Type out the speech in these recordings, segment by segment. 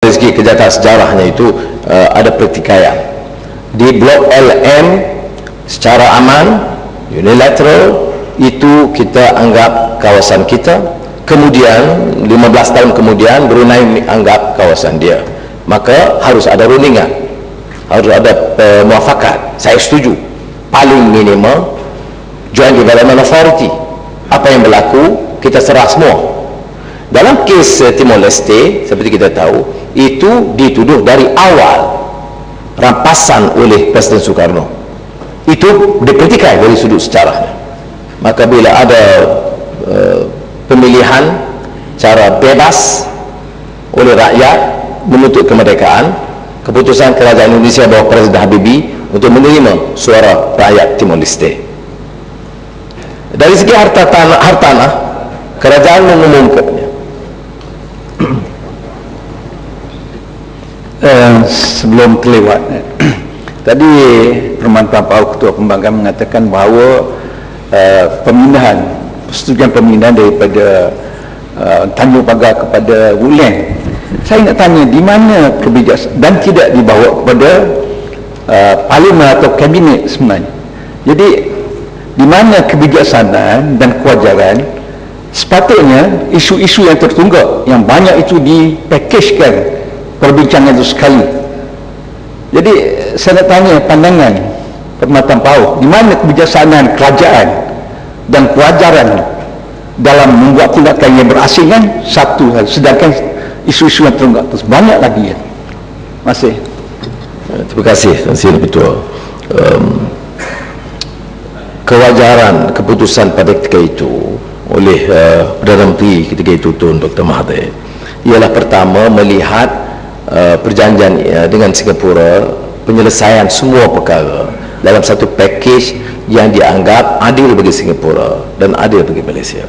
dari segi kejahatan sejarahnya itu ada pertikaian. Di blok LM secara aman, unilateral, itu kita anggap kawasan kita. Kemudian 15 tahun kemudian Brunei anggap kawasan dia. Maka harus ada rundingan, harus ada muafakat. Saya setuju, paling minimal Joint Development Authority. Apa yang berlaku kita serah semua. Dalam kes Timor Leste, seperti kita tahu, itu dituduh dari awal rampasan oleh Presiden Soekarno. Itu dipertikai dari sudut sejarahnya. Maka bila ada pemilihan cara bebas oleh rakyat menuntut kemerdekaan, keputusan kerajaan Indonesia bawah Presiden Habibie untuk menerima suara rakyat Timor Leste. Dari segi hartanah, kerajaan mengumumkannya. Sebelum kelewat, tadi Permantan Pau Ketua Pembangkang mengatakan bahawa persetujuan pemindahan daripada Tanjung Pagar kepada Woodland. Saya nak tanya, di mana kebijaksanaan, dan tidak dibawa kepada Parlimen atau Kabinet sebenarnya. Jadi di mana kebijaksanaan dan kewajaran? Sepatutnya isu-isu yang tertunggak, yang banyak itu dipakejkan perbincangan itu sekali. Jadi saya nak tanya pandangan Permantan Pau, di mana kebijaksanaan kerajaan dan kewajaran dalam membuat tindakan yang berasingan? Satu hal, sedangkan isu-isu yang tertunggak terus banyak lagi ya. Masih. Terima kasih Tuan Sri Ketua. Kewajaran keputusan pada ketika itu oleh Perdana Menteri ketika itu Tun Dr. Mahathir ialah pertama melihat perjanjian dengan Singapura, penyelesaian semua perkara dalam satu pakej yang dianggap adil bagi Singapura dan adil bagi Malaysia,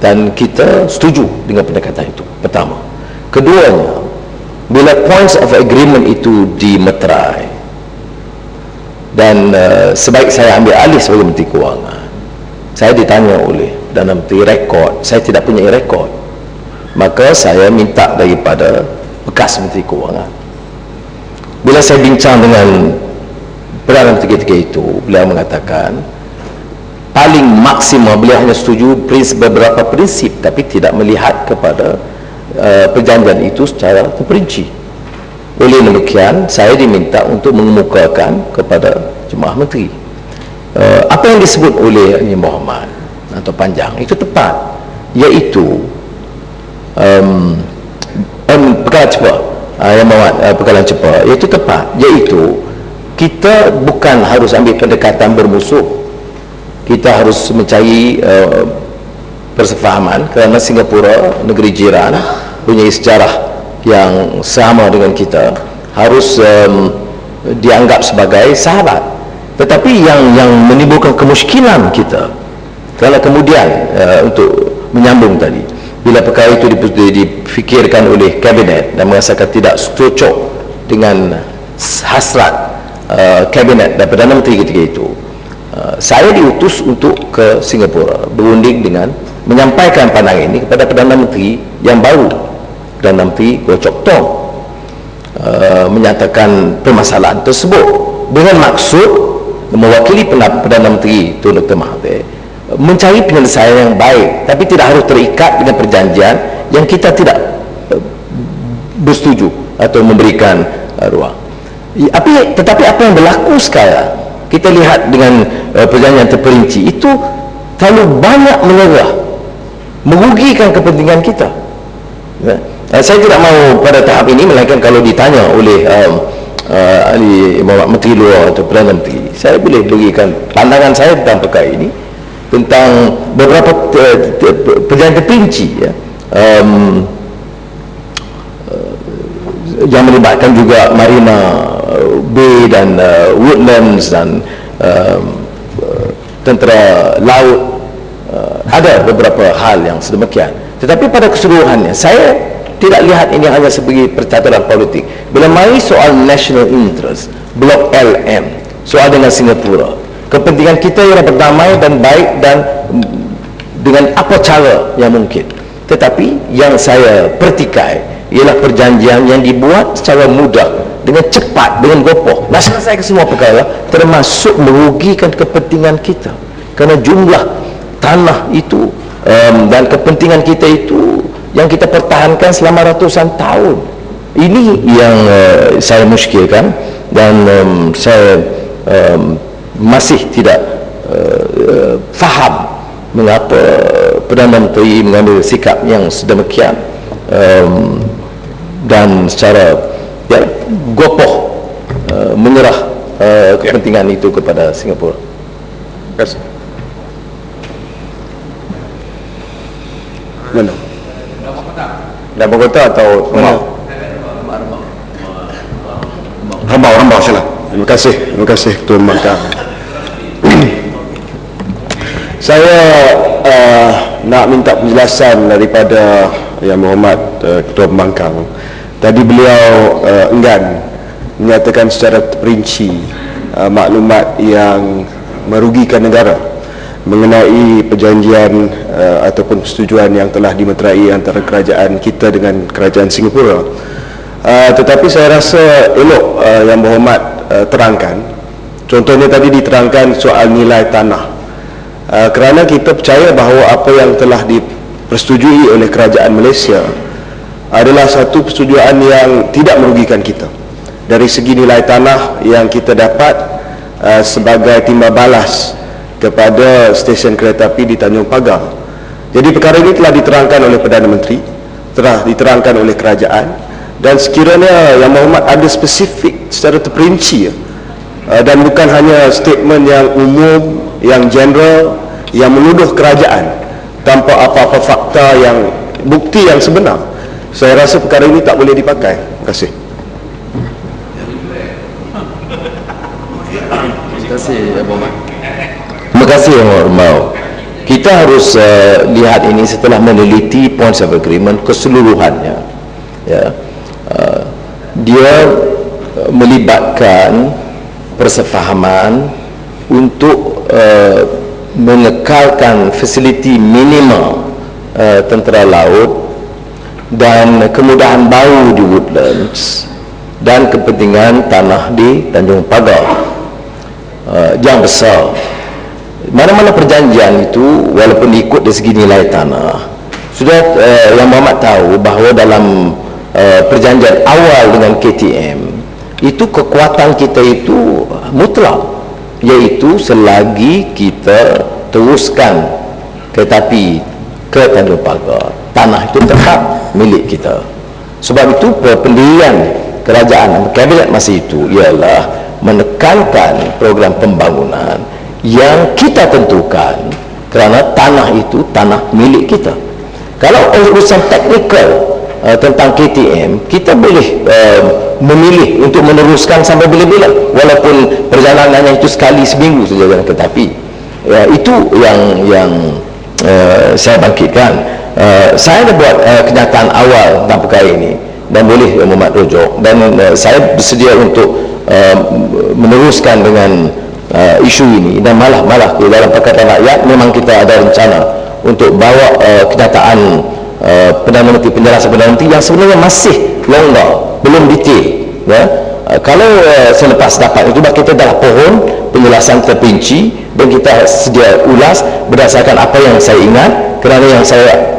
dan kita setuju dengan pendekatan itu. Pertama. Keduanya, bila points of agreement itu dimeterai dan sebaik saya ambil alih sebagai Menteri Kewangan, saya ditanya oleh Perdana Menteri rekod, saya tidak punya rekod, maka saya minta daripada bekas Menteri Kewangan. Bila saya bincang dengan Perdana Menteri ketika itu, beliau mengatakan paling maksimal beliau hanya setuju beberapa prinsip, tapi tidak melihat kepada perjanjian itu secara terperinci. Oleh demikian, saya diminta untuk mengemukakan kepada Jemaah Menteri apa yang disebut oleh Ini Muhammad atau Panjang itu tepat, iaitu perkara cepat, yang Muhammad perkara cepat, iaitu tepat, iaitu kita bukan harus ambil pendekatan bermusuh, kita harus mencari persefahaman, kerana Singapura negeri jiran punya sejarah yang sama dengan kita, harus dianggap sebagai sahabat. Tetapi yang menimbulkan kemusykilan kita, kerana kemudian untuk menyambung tadi, bila perkara itu difikirkan oleh Kabinet dan merasakan tidak cocok dengan hasrat Kabinet dan Perdana Menteri ketika itu, saya diutus untuk ke Singapura berunding dengan menyampaikan pandangan ini kepada Perdana Menteri yang baru, Perdana Menteri Goh Chok Tong, menyatakan permasalahan tersebut dengan maksud mewakili Perdana Menteri Tun Dr. Mahathir mencari penyelesaian yang baik, tapi tidak harus terikat dengan perjanjian yang kita tidak bersetuju atau memberikan ruang. Tetapi apa yang berlaku sekarang, kita lihat dengan perjanjian terperinci itu terlalu banyak menyerah, merugikan kepentingan kita. Saya tidak mahu pada tahap ini, melainkan kalau ditanya oleh Menteri Luar atau Perdana Menteri, saya boleh berikan pandangan saya tentang perkara ini, tentang beberapa perjanjian terperinci yang melibatkan juga Marina Bay dan Woodlands dan tentera laut. Ada beberapa hal yang sedemikian, tetapi pada keseluruhannya saya tidak lihat ini hanya sebagai percaturan politik. Bila mari soal national interest, blok LM, soal dengan Singapura, kepentingan kita ialah berdamai dan baik dan dengan apa cara yang mungkin. Tetapi yang saya pertikai ialah perjanjian yang dibuat secara mudah, dengan cepat, dengan gopoh, nak selesaikan semua perkara, termasuk merugikan kepentingan kita, kerana jumlah tanah itu dan kepentingan kita itu yang kita pertahankan selama ratusan tahun. Ini yang saya muskilkan, dan saya masih tidak faham mengapa Perdana Menteri mengambil sikap yang sedemikian dan secara gopoh menyerah kepentingan itu kepada Singapura. Terima kasih. Mana? Dalam kota atau Rembau? Rembau, salah. Terima kasih Ketua Pembangkang. Saya nak minta penjelasan daripada Yang Berhormat Ketua Pembangkang. Tadi beliau enggan menyatakan secara terperinci maklumat yang merugikan negara mengenai perjanjian ataupun persetujuan yang telah dimeterai antara kerajaan kita dengan kerajaan Singapura. Tetapi saya rasa elok Yang Berhormat terangkan. Contohnya tadi diterangkan soal nilai tanah. Kerana kita percaya bahawa apa yang telah dipersetujui oleh kerajaan Malaysia adalah satu persetujuan yang tidak merugikan kita dari segi nilai tanah yang kita dapat sebagai timbal balas kepada stesen kereta api di Tanjung Pagar. Jadi perkara ini telah diterangkan oleh Perdana Menteri, telah diterangkan oleh kerajaan, dan sekiranya Yang Berhormat ada spesifik secara terperinci dan bukan hanya statement yang umum, yang general, yang menuduh kerajaan tanpa apa-apa fakta yang bukti yang sebenar, saya rasa perkara ini tak boleh dipakai. Terima kasih. Terima kasih Yang Berhormat. Terima kasih Yang Berhormat. Kita harus lihat ini setelah meneliti Points of Agreement keseluruhannya. Ya, dia melibatkan persefahaman untuk mengekalkan fasiliti minimal tentera laut dan kemudahan baru di Woodlands dan kepentingan tanah di Tanjung Pagar yang besar. Mana-mana perjanjian itu, walaupun ikut dari segi nilai tanah, sudah Yang Berhormat tahu bahawa dalam perjanjian awal dengan KTM itu kekuatan kita itu mutlak, iaitu selagi kita teruskan kereta api ke Tanjung Pagar, tanah itu tetap milik kita. Sebab itu pendirian kerajaan kabinet masa itu ialah menekankan program pembangunan yang kita tentukan, kerana tanah itu tanah milik kita. Kalau urusan teknikal tentang KTM, kita boleh memilih untuk meneruskan sampai bila-bila, walaupun perjalanannya itu sekali seminggu saja jalan kereta api. Itu yang saya bangkitkan. Saya dah buat kenyataan awal tentang perkara ini dan boleh Muhammad rujuk, dan saya bersedia untuk meneruskan dengan isu ini, dan malah dalam Pakatan Rakyat memang kita ada rencana untuk bawa kenyataan Perdana Menteri, penjelasan Perdana Menteri yang sebenarnya masih longgar, belum detail. Ya, kalau selepas dapat itu kita dah pohon penjelasan terperinci dan kita sedia ulas berdasarkan apa yang saya ingat, kerana yang saya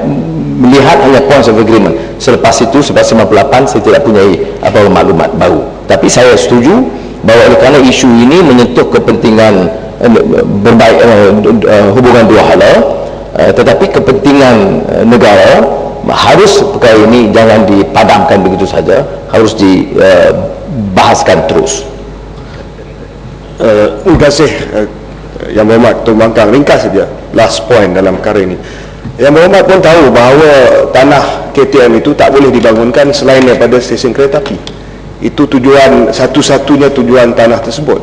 melihat hanya Points of Agreement. Selepas itu, selepas 58, saya tidak punya apa maklumat baru. Tapi saya setuju bahawa oleh kerana isu ini menyentuh kepentingan berbaik hubungan dua hala, tetapi kepentingan negara, harus perkara ini jangan dipadamkan begitu saja, harus dibahaskan terus. Terima kasih Yang Berhormat Ketua Pembangkang. Ringkas saja last point dalam perkara ini. Yang Berhormat pun tahu bahawa tanah KTM itu tak boleh dibangunkan selain daripada stesen kereta api. Itu tujuan, satu-satunya tujuan tanah tersebut.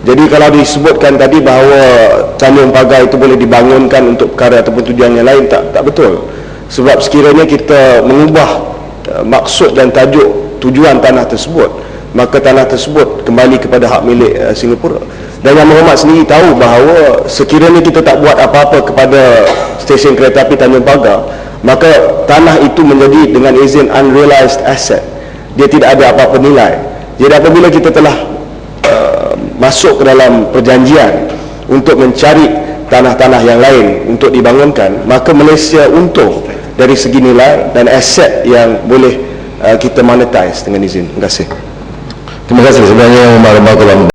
Jadi kalau disebutkan tadi bahawa Tanjung Pagar itu boleh dibangunkan untuk perkara ataupun tujuan yang lain, tak betul. Sebab sekiranya kita mengubah maksud dan tajuk tujuan tanah tersebut, maka tanah tersebut kembali kepada hak milik Singapura. Dan Yang Berhormat sendiri tahu bahawa sekiranya kita tak buat apa-apa kepada stesen kereta api Tanjung Pagar, maka tanah itu menjadi dengan izin unrealized asset, dia tidak ada apa-apa nilai. Jadi apabila kita telah masuk ke dalam perjanjian untuk mencari tanah-tanah yang lain untuk dibangunkan, maka Malaysia untung dari segi nilai dan aset yang boleh kita monetize dengan izin. Terima kasih. Terima kasih sebenarnya Umar Bakul